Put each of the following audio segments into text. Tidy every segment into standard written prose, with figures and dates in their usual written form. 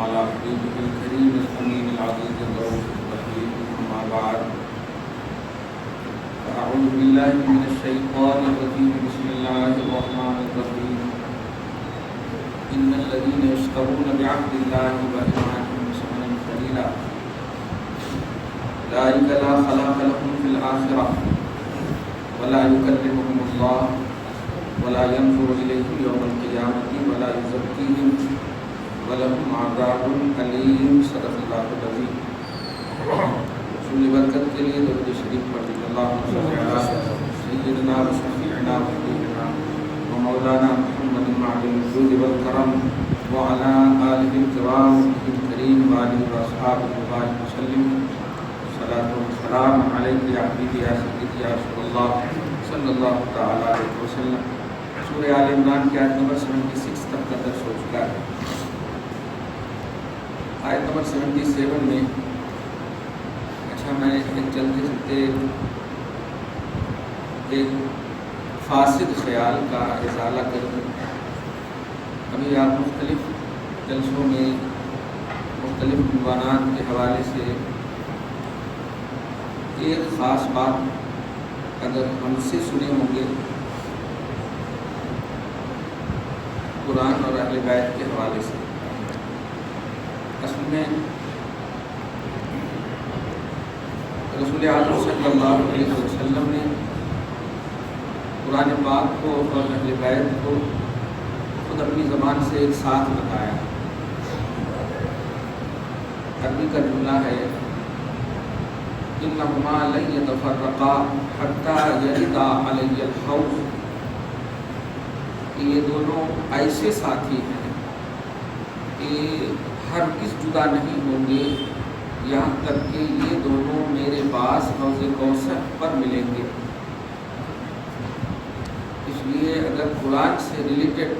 على حبيبه الكريم الأمين العزيز الرؤوف الرحيم أما بعد فأعوذ بالله من الشيطان الرجيم بسم الله الرحمن الرحيم إن الذين يشترون بعهد الله وأيمانهم ثمنا قليلا أولئك لا خلاق لهم في الآخرة ولا يكلمهم الله ولا ينظر إليهم يوم القيامة ولا يزكيهم ولهم عذاب أليم صدق الله العظيم. رسول برکت کے لیے درود شریف پڑھ اللہم صل علی سیدنا و شفیعنا و حبیبنا و مولانا محمد معدن الجود والکرم وعلى آلہ الکرام الکریم وآلہ واصحابہ وبارک وسلم. صلاۃ والسلام علیک یا حبیبی یا سیدی یا رسول اللہ صلی اللہ تعالی علیہ وسلم. سورہ آل عمران کی آیت نمبر 76 تک کا درس ہو چکا ہے. آیت نمبر 77 میں میں چلتے چلتے ایک فاسد خیال کا ازالہ کروں. ابھی آپ مختلف جلسوں میں مختلف عنوانات کے حوالے سے ایک خاص بات اگر ہم سے سنے ہوں گے قرآن اور اہل بیت کے حوالے سے. اصل میں رسول اعظم صلی اللہ علیہ وسلم نے قرآن پاک کو اور اہل بیت کو خود اپنی زبان سے ایک ساتھ بتایا. عربی کا جملہ ہے انہما لن یتفرقا حتی یردا علی الحوض. یہ دونوں ایسے ساتھی ہیں کہ ہرگز جدا نہیں ہوں گے یہاں تک کہ یہ دونوں میرے پاس حوض کوثر پر ملیں گے. اس لیے اگر قرآن سے ریلیٹڈ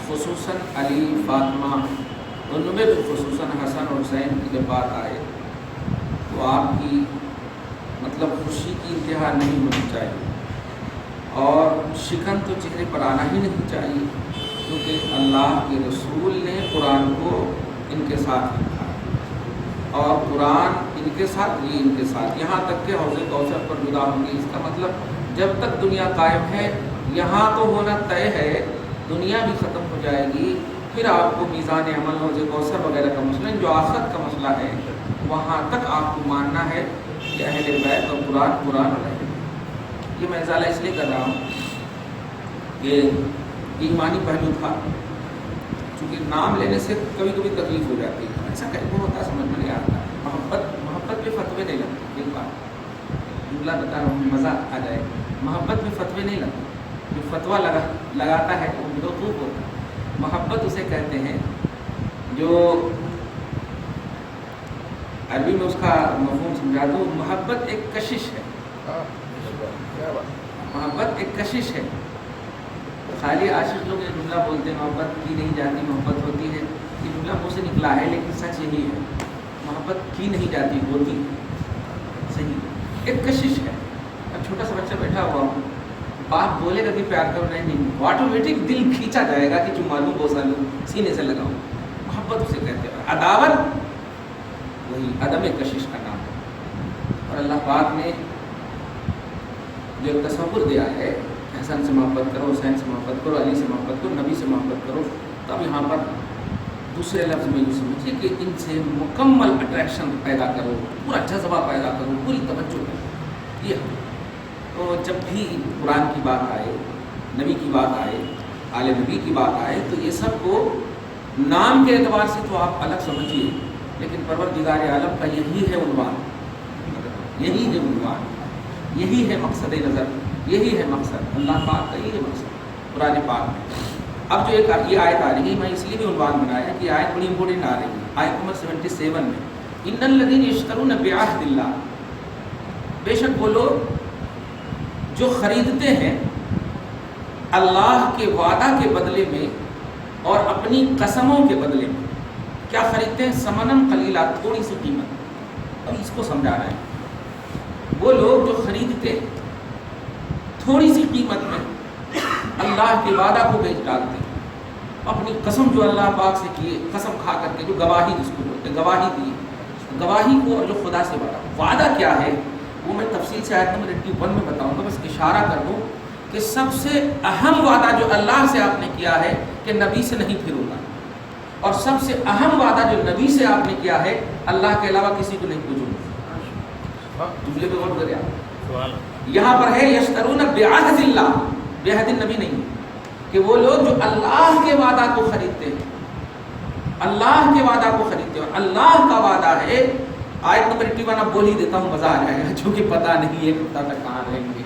خصوصاً علی فاطمہ ان میں بھی خصوصاً حسن اور حسین کی جب بات آئے تو آپ کی مطلب خوشی کی انتہا نہیں ہونی چاہیے اور شکن تو چہرے پر آنا ہی نہیں چاہیے کیونکہ اللہ کے رسول نے قرآن کو ان کے ساتھ رکھا اور قرآن ان کے ساتھ یہ ان کے ساتھ یہاں تک کہ حوض کوثر پر جدا ہوں گے. اس کا مطلب جب تک دنیا قائم ہے یہاں تو ہونا طے ہے, دنیا بھی ختم ہو جائے گی پھر آپ کو میزان عمل حوض کوثر وغیرہ کا مسئلہ جو آخرت کا مسئلہ ہے وہاں تک آپ کو ماننا ہے کہ اہل بیت اور قرآن قرآن رہے. یہ میں ازالہ اس لیے کر رہا ہوں کہ ایمانی پہلو تھا چونکہ نام لینے سے کبھی کبھی تکلیف ہو جاتی ہے. ایسا کہیں ہوتا ہے سمجھ میں نہیں آتا. محبت پہ فتوے نہیں لگتے. ایک بات جملہ بتا رہا ہوں مزہ آ جائے. محبت میں فتوے نہیں لگتے. جو فتویٰ لگاتا ہے وہ بیوقوف ہوتا ہے. محبت اسے کہتے ہیں جو عربی میں اس کا مفہوم سمجھا دوں. محبت ایک کشش ہے. محبت ایک کشش ہے. خالی عاشق لوگ یہ جملہ بولتے ہیں محبت کی نہیں جاتی محبت ہوتی ہے. یہ جملہ منہ سے نکلا ہے لیکن سچ یہی ہے. محبت کی نہیں جاتی ہوتی صحیح ایک کشش ہے. اب چھوٹا سا بچہ بیٹھا ہوا ہوں باپ بولے گا کہ پیار کرو نہیں آٹومیٹک دل کھینچا جائے گا کہ چما لوں بوسا لوں سینے سے لگاؤں. محبت اسے کہتے ہیں. عداوت وہی عدم کشش کا نام ہے. اور اللہ پاک نے جو تصور دیا ہے حسن سے محبت کرو حسین سے محبت کرو علی سے محبت کرو نبی سے محبت کرو تب یہاں پر دوسرے لفظ میں یہ سمجھیے کہ ان سے مکمل اٹریکشن پیدا کرو پورا جذبہ پیدا کرو پوری توجہ کرو. یہ تو جب بھی قرآن کی بات آئے نبی کی بات آئے آل نبی کی بات آئے تو یہ سب کو نام کے اعتبار سے تو آپ الگ سمجھیے لیکن پروردگار عالم کا یہی ہے عنوان یہی ہے عنوان یہی ہے مقصد نظر یہی ہے مقصد. اللہ پاک کا یہی ہے مقصد قرآن پاک میں. اب جو ایک یہ آیت آ رہی ہے میں اس لیے بھی عنوان بنایا کہ آیت بڑی امپورٹنٹ آ رہی ہے. آیت نمبر 77 میں ان الذین یشترون بعہد اللہ. بے شک وہ لوگ جو خریدتے ہیں اللہ کے وعدہ کے بدلے میں اور اپنی قسموں کے بدلے میں. کیا خریدتے ہیں؟ ثمنً قلیلا تھوڑی سی قیمت. اب اس کو سمجھانا ہے. وہ لوگ جو خریدتے تھوڑی سی قیمت میں اللہ کے وعدہ کو بیچ ڈالتے ہیں اپنی قسم جو اللہ پاک سے کیے، قسم کھا کر کے جو گواہی جس کو بولتے ہیں گواہی دی، گواہی کو جو خدا سے وعدہ کیا ہے وہ میں تفصیل سے آیت نمبر 81 میں بتاؤں گا، بس اشارہ کر دوں کہ سب سے اہم وعدہ جو اللہ سے آپ نے کیا ہے کہ نبی سے نہیں پھروں گا، اور سب سے اہم وعدہ جو نبی سے آپ نے کیا ہے اللہ کے علاوہ کسی کو نہیں پوچھوں گا۔ جملے پہ غور کریں، یہاں پر ہے یشترون بعہد اللہ، بعہد النبی نہیں، کہ وہ لوگ جو اللہ کے وعدہ کو خریدتے ہیں، اللہ کے وعدہ کو خریدتے ہیں، اور اللہ کا وعدہ ہے آیت نمبر 81 اب بول ہی دیتا ہوں، مزہ آ جائے گا چونکہ پتہ نہیں ہے کتا تک کہاں رہیں گے،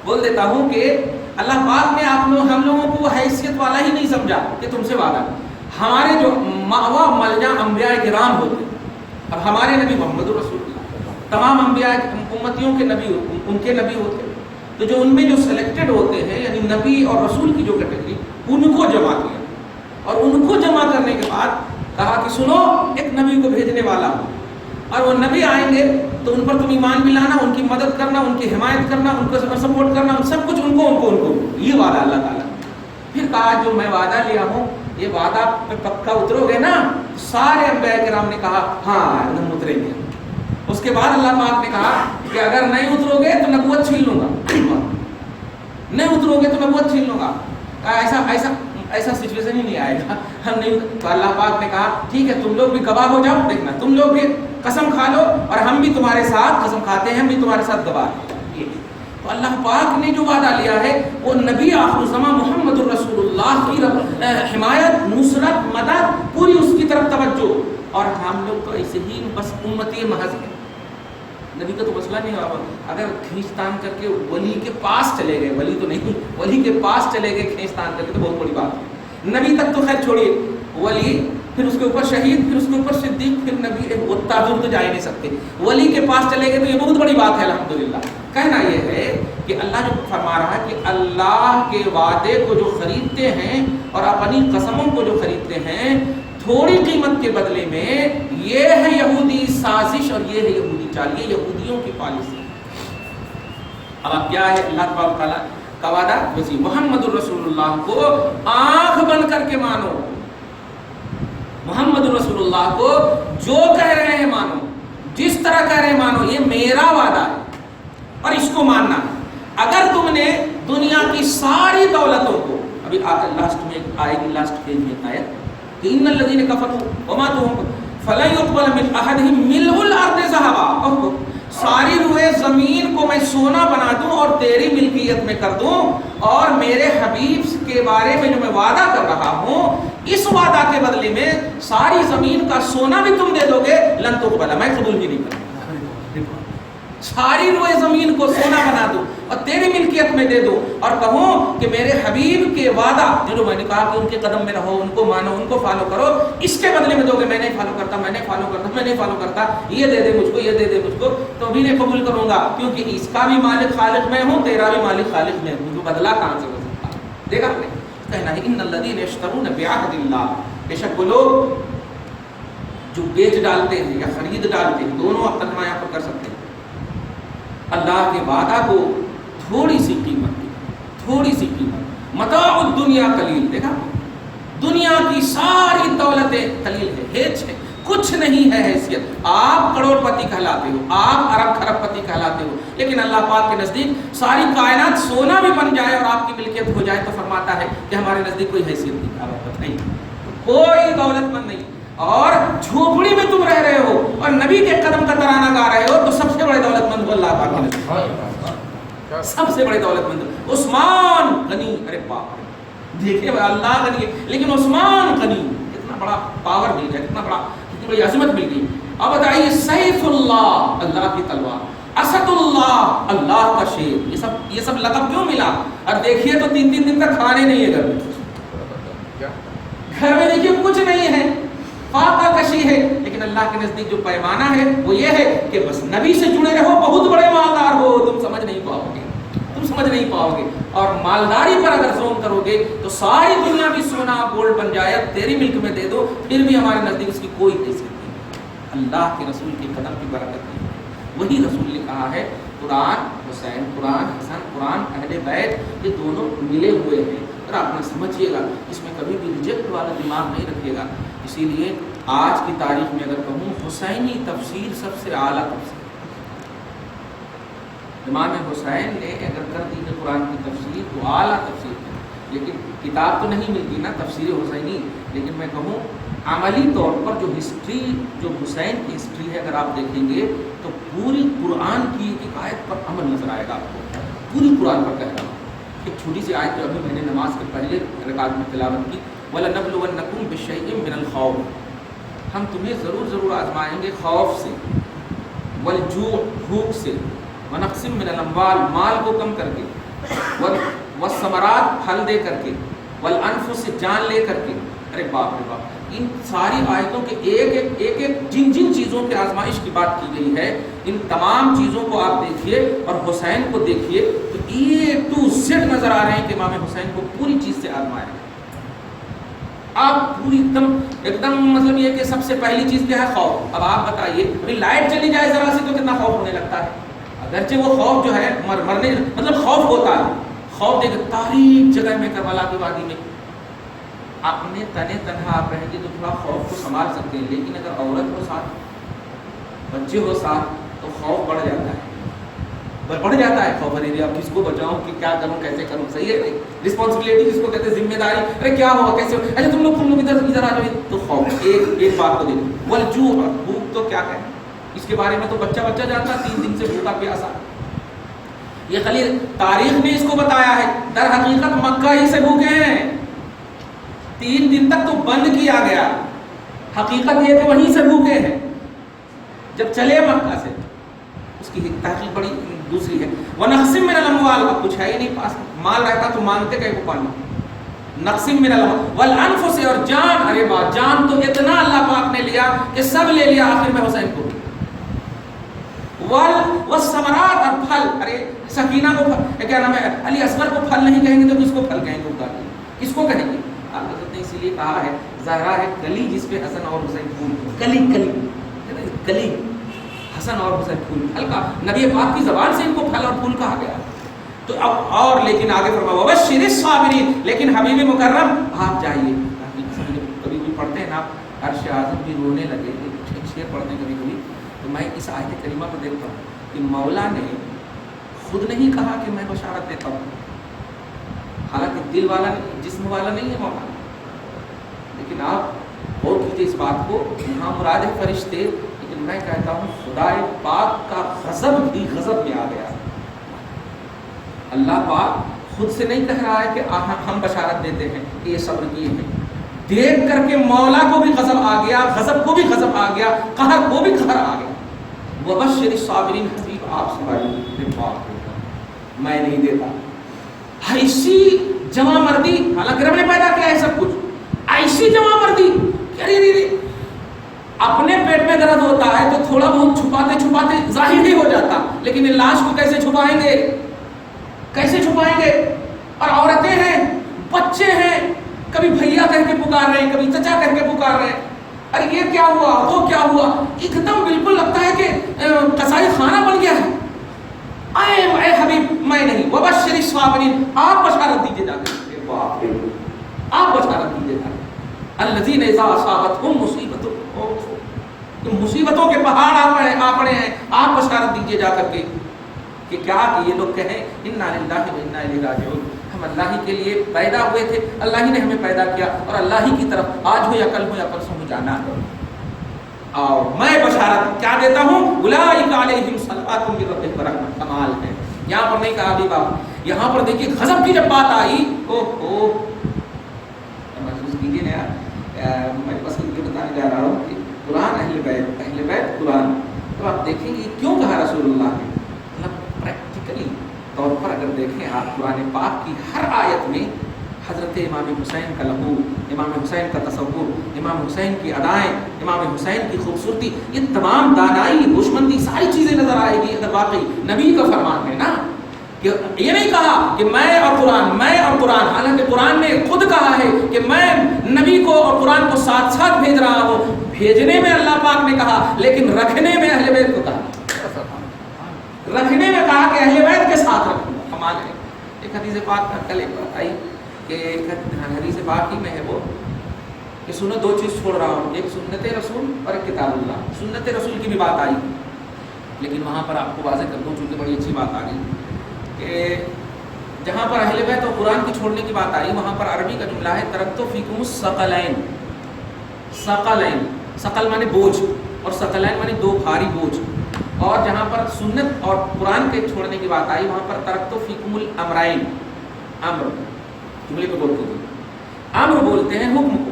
بول دیتا ہوں کہ اللہ پاک نے ہم لوگوں کو حیثیت والا ہی نہیں سمجھا کہ تم سے وعدہ، ہمارے جو مأوا ملجا انبیاء کرام ہوتے ہیں، اب ہمارے نبی محمد رسول اللہ تمام انبیاء امتیوں کے نبی، ان کے نبی ہوتے ہیں، تو جو ان میں جو سلیکٹڈ ہوتے ہیں یعنی نبی اور رسول کی جو کیٹیگری، ان کو جمع کیا، اور ان کو جمع کرنے کے بعد کہا کہ سنو ایک نبی کو بھیجنے والا ہوں، اور وہ نبی آئیں گے تو ان پر تم ایمان بھی لانا، ان کی مدد کرنا، ان کی حمایت کرنا، ان کو سپورٹ کرنا، سب کچھ ان کو یہ وعدہ اللہ تعالیٰ۔ پھر کہا جو میں وعدہ لیا ہوں یہ وعدہ پہ پکا اترو گے نا؟ سارے انبیاء کرام نے کہا ہاں ہم اتریں گے۔ اس کے بعد اللہ پاک نے کہا کہ اگر نہیں اترو گے تو نبوت چھین لوں گا، نہیں اترو گے تو نبوت چھین لوں گا۔ ایسا سچویشن ہی نہیں آئے گا، ہم نہیں۔ تو اللہ پاک نے کہا ٹھیک ہے تم لوگ بھی گواہ ہو جاؤ، دیکھنا تم لوگ بھی قسم کھا لو اور ہم بھی تمہارے ساتھ قسم کھاتے ہیں، ہم بھی تمہارے ساتھ گواہ ہیں۔ تو اللہ پاک نے جو وعدہ لیا ہے وہ نبی آخر الزمان محمد الرسول اللہ کی حمایت، نصرت، مدد، پوری اس کی طرف توجہ، اور ہم لوگ تو ایسے ہی بس امتی محض ہیں۔ نبی کا تو مسئلہ نہیں ہوا، اگر کھینچتان کر کے ولی کے پاس چلے گئے، ولی تو نہیں، ولی کے پاس چلے گئے کھینچتان کر کے تو بہت بڑی بات ہے۔ نبی تک تو خیر چھوڑیے، ولی پھر اس کے اوپر شہید، پھر اس کے اوپر صدیق، پھر نبی، وہ تعدد تو جا ہی نہیں سکتے، ولی کے پاس چلے گئے تو یہ بہت بڑی بات ہے الحمدللہ۔ کہنا یہ ہے کہ اللہ جو فرما رہا ہے کہ اللہ کے وعدے کو جو خریدتے ہیں اور اپنی قسموں کو جو خریدتے ہیں تھوڑی قیمت کے بدلے میں، یہ ہے یہودی سازش اور یہ ہے یہودی چال، یہ یہودیوں کی پالیسی۔ اب کیا ہے اللہ تبارک تعالیٰ کا وعدہ؟ وزی محمد الرسول اللہ کو آنکھ بند کر کے مانو، محمد رسول اللہ کو جو کہہ رہے ہیں مانو، جس طرح کہہ رہے ہیں مانو، یہ میرا وعدہ ہے اور اس کو ماننا ہے۔ اگر تم نے دنیا کی ساری دولتوں کو، ابھی لاسٹ میں آئے گی، لاسٹ پیج میں آیت کہ ان الذین کفروا وماتوا فلن يقبل من احدهم ملء الارض ذهبا، ساری روئے زمین کو میں سونا بنا دوں اور تیری ملکیت میں کر دوں، اور میرے حبیب کے بارے میں جو میں وعدہ کر رہا ہوں اس وعدہ کے بدلے میں ساری زمین کا سونا بھی تم دے دو گے، لن تقبل، میں قبول بھی نہیں کروں، ساری روئے زمین کو سونا بنا دوں اور تیری ملکیت میں دے دوں، اور کہوں کہ میرے حبیب کے وعدہ جو میں نے کہا کہ ان کے قدم میں رہو، ان کو مانو، ان کو فالو کرو، اس کے بدلے میں دو گے میں نہیں فالو کرتا، میں نہیں فالو کرتا، میں نہیں فالو کرتا، یہ دے دے مجھ کو، یہ دے دے مجھ کو، تو بھی نہیں قبول کروں گا، کیونکہ اس کا بھی مالک خالق میں ہوں، تیرا بھی مالک خالق میں ہوں، جو بدلہ کہاں سے ہو سکتا ہے؟ دیکھا آپ نے کہنا ہے ان الذین یشترون بعہد اللہ، بے شک وہ لوگ جو بیچ ڈالتے ہیں یا خرید ڈالتے ہیں، دونوں آپ ترجمہ یہاں پر کر سکتے ہیں، اللہ کے وعدہ کو تھوڑی سی قیمت، تھوڑی سی قیمت، متاع الدنیا قلیل، دیکھا دنیا کی ساری دولتیں قلیل ہے، ہیچ ہے، کچھ نہیں ہے حیثیت، آپ کروڑ پتی کہلاتے ہو، آپ ارب خرب پتی کہلاتے ہو، لیکن اللہ پاک کے نزدیک ساری کائنات سونا بھی بن جائے اور آپ کی ملکیت ہو جائے تو فرماتا ہے کہ ہمارے نزدیک کوئی حیثیت نہیں، عربت نہیں، کوئی دولت مند نہیں، اور جھوپڑی میں تم رہ رہے ہو اور نبی کے قدم کا ترانہ گا رہے ہو تو سب سے بڑے دولت مند اللہ پاک کے نزدیک، سب سے بڑے دولت مند عثمان غنی، ارے باپ دیکھیے اللہ غنی ہے لیکن عثمان غنی، اتنا بڑا پاور مل گیا، اتنا بڑا بڑی عظمت مل گئی۔ اب بتائیے سیف اللہ، اللہ کی تلوار، اسد اللہ، اللہ کا شیر، یہ سب لقب کیوں ملا؟ اور دیکھیے تو 3 دن تک کھانے نہیں ہے گھر میں، گھر میں دیکھیے کچھ نہیں ہے، فاقہ کشی ہے، لیکن اللہ کے نزدیک جو پیمانہ ہے وہ یہ ہے کہ بس نبی سے جڑے رہو، بہت بڑے مالدار ہو، تم سمجھ نہیں پاؤ گے، تم سمجھ نہیں پاؤ گے، اور مالداری پر اگر زوم کرو گے تو ساری دنیا بھی سونا گولڈ بن جائے، تیری ملک میں دے دو، پھر بھی ہمارے نزدیک اس کی کوئی حیثیت نہیں، اللہ کے رسول کے قدم کی برکت نہیں ہے۔ وہی رسول نے کہا ہے قرآن حسین، قرآن حسن، قرآن اہل بیت، یہ دونوں ملے ہوئے ہیں، ذرا اپنا سمجھیے گا، اس میں کبھی بھی ریجیکٹ والا دماغ نہیں رکھیے گا۔ اسی لیے آج کی تاریخ میں اگر کہوں حسینی تفسیر سب سے اعلیٰ تفسیر، امام حسین نے اگر کر دی ہے قرآن کی تفسیر تو اعلیٰ تفسیر ہے، لیکن کتاب تو نہیں ملتی نا تفسیر حسینی، لیکن میں کہوں عملی طور پر جو ہسٹری، جو حسین کی ہسٹری ہے اگر آپ دیکھیں گے تو پوری قرآن کی ایک آیت پر عمل نظر آئے گا آپ کو، پوری قرآن پر کہہ رہا ہوں۔ ایک چھوٹی سی آیت جو ابھی میں نے نماز کے پہلے رکعت میں تلاوت کی، وَلَنَبْلُوَنَّكُمْ بِشَيْءٍ مِّنَ الْخَوْفِ، ہم تمہیں ضرور آزمائیں گے خوف سے، وَالْجُوعِ بھوک سے، وَنَقْصٍ مِّنَ الْأَمْوَالِ مال کو کم کر کے، وَالثَّمَرَاتِ پھل دے کر کے، وَالْأَنفُسِ جان لے کر کے۔ ارے باپ رے باپ، ان ساری آیتوں کے ایک جن چیزوں کے آزمائش کی بات کی گئی ہے، ان تمام چیزوں کو آپ دیکھیے اور حسین کو دیکھیے تو A to Z نظر آ رہے ہیں کہ امام حسین کو پوری چیز سے آزمایا ہے۔ آپ پوری ایک دم مطلب یہ کہ سب سے پہلی چیز کیا ہے؟ خوف۔ اب آپ بتائیے، ابھی لائٹ چلی جائے ذرا سی تو کتنا خوف ہونے لگتا ہے، اگرچہ وہ خوف جو ہے مرنے مطلب خوف ہوتا ہے، خوف دیکھ تاریک جگہ میں کربلا کی وادی میں اپنے تنے تنہا آپ رہیں گے تو تھوڑا خوف کو سنبھال سکتے ہیں، لیکن اگر عورت ہو ساتھ، بچے ہو ساتھ تو خوف بڑھ جاتا ہے، خوف۔ ارے اب کس کو بچاؤں، کہ کیا کروں، کیسے کروں، صحیح ہے رسپانسبلٹی جس کو کہتے ہیں، ذمہ داری، ارے کیا ہوا، کیسے ہو، اچھا تم لوگ ادھر آ جاؤ، تو خوف۔ ایک بات کو دیکھو، والجوع، بھوک تو کیا ہے، اس کے بارے میں تو بچہ جانتا، 3 دن سے بھوکا پیاسا، یہ خلیل تاریخ نے اس کو بتایا ہے، در حقیقت مکہ ہی سے بھوکے ہیں، 3 دن تک تو بند کیا گیا، حقیقت یہ کہ وہیں سے بھوکے ہیں، جب چلے مکہ سے۔ اس کی تحقیق بڑی دوسری ہے، وَنَقْصٍ مِّنَ الْأَمْوَالِ، اب کچھ ہے ہی نہیں پاس، مال رہتا تو مانگتے کہیں کو پانی، نقصٍ مِّنَ الْأَمْوَالِ وَالْأَنفُسِ، اور جان، ارے بات جان تو اتنا اللہ پاک نے لیا کہ سب لے لیا آخر میں حسین کو، والثمرات، اور پھل، ارے سکینہ کو کیا نام ہے، علی اصغر کو پھل نہیں کہیں گے تو کس کو پھل کہیں گے، کس کو کہیں گے؟ حضرت نے اسی لیے کہا ہے، ظاہرہ ہے کلی جس پہ حسن اور حسین پھول، کلی حسن اور حسین پھول، پھل کا نبی پاک کی زبان سے ان کو پھل اور پھول کہا گیا۔ تو اب اور لیکن آگے فرمایا وَبَشِّرِ الصَّابِرِينَ، لیکن حبیب مکرم آپ جائیے، کبھی بھی پڑھتے ہیں نا عرش اعظم بھی رونے لگے، شعر پڑھتے ہیں کبھی تو میں اس آیت کریمہ کو دیکھتا ہوں کہ مولا نے خود نہیں کہا کہ میں بشارت دیتا ہوں، حالانکہ دل والا نہیں، جسم والا نہیں ہے مولا، لیکن آپ غور کیجیے اس بات کو، یہاں مراد ہے فرشتے، لیکن میں کہتا ہوں خدا پاک کا غضب بھی غضب میں آ گیا۔ اللہ پاک خود سے نہیں کہہ رہا ہے کہ ہم بشارت دیتے ہیں کہ یہ صبر کیے ہیں، دیکھ کر کے مولا کو بھی غضب آ گیا، غضب کو بھی غضب آ گیا، قہر کو بھی قہر آ گیا۔ وَبَشِّرِ الصَّابِرِينَ، حبیب آپ سمجھائیے، میں نہیں دیتا ایسی جمع مردی، حالانکہ رب نے پیدا کیا ہے سب کچھ، ایسی جمع مردی کہ ارے اپنے پیٹ میں درد ہوتا ہے تو تھوڑا بہت چھپاتے ظاہر ہی ہو جاتا، لیکن ان لاش کو کیسے چھپائیں گے؟ اور عورتیں ہیں، بچے ہیں، کبھی بھیا کہہ کے پکار رہے ہیں، کبھی چچا کہہ کے پکار رہے ہیں، ارے یہ کیا ہوا، وہ کیا ہوا، ایک دم بالکل لگتا ہے کہ قصائی خانہ بن گیا ہے۔ اے حبیب میں نہیں، وبشر الصابرین، آپ بشارت دیجیے جا کر، آپ بشارت دیجیے جا کر، الذین اذا اصابتہم مصیبۃ، مصیبتوں کے پہاڑ آ پڑے ہیں، آپ بشارت دیجیے جا کر کے کہ کیا، کہ یہ لوگ کہیں انا للہ و انا الیہ راجعون، ہم اللہ ہی کے لیے پیدا ہوئے تھے، اللہ ہی نے ہمیں پیدا کیا اور اللہ ہی کی طرف آج ہو یا کل ہو یا پرسوں ہو جانا ہے۔ اور میں بشارت کیا دیتا ہوں، اولئک علیہم صلوات من ربہم ورحمۃ، کمال ہے۔ یہاں پر نہیں کہا ابھی باپ، یہاں پر دیکھیے غضب کی جب بات آئی، محسوس کیجیے نا یار، میں بس یہ بتانے جا رہا ہوں کہ قرآن اہل بیت قرآن، تو آپ دیکھیں گے کیوں کہا رسول اللہ نے، مطلب پریکٹیکلی طور پر اگر دیکھیں آپ قرآن پاک کی ہر آیت میں حضرت امام حسین کا لہو، امام حسین کا تصور، امام حسین کی ادائیں، امام حسین کی خوبصورتی، یہ تمام دانائی، ہوشمندی، ساری چیزیں نظر آئے گی اگر واقعی نبی کا فرمان ہے نا، کہ یہ نہیں کہا کہ میں اور قرآن، حالانکہ قرآن نے خود کہا ہے کہ میں نبی کو اور قرآن کو ساتھ ساتھ بھیج رہا ہوں، بھیجنے میں اللہ پاک نے کہا، لیکن رکھنے میں اہل بیت کو کہا، رکھنے میں کہا کہ اہل بیت کے ساتھ رکھوں، کمال ہے۔ ایک حدیث پاک کا کل ایک بات آئی کہ حدیث پاک ہی میں ہے وہ کہ سنو دو چیز چھوڑ رہا ہوں، ایک سنت رسول اور ایک کتاب اللہ۔ سنت رسول کی بھی بات آئی، لیکن وہاں پر آپ کو واضح کر دوں چونکہ بڑی اچھی بات آ گئی کہ جہاں پر اہل بیت اور قرآن کی چھوڑنے کی بات آئی وہاں پر عربی کا جملہ ہے ترکت فیکم الثقلین۔ ثقلین، ثقل مانے بوجھ اور ثقلین مانے دو بھاری بوجھ۔ اور جہاں پر سنت اور قرآن کے چھوڑنے کی بات آئی وہاں پر ترکت فیکم الامرین۔ امر جملے کو بولتے ہیں، امر بولتے ہیں حکم کو،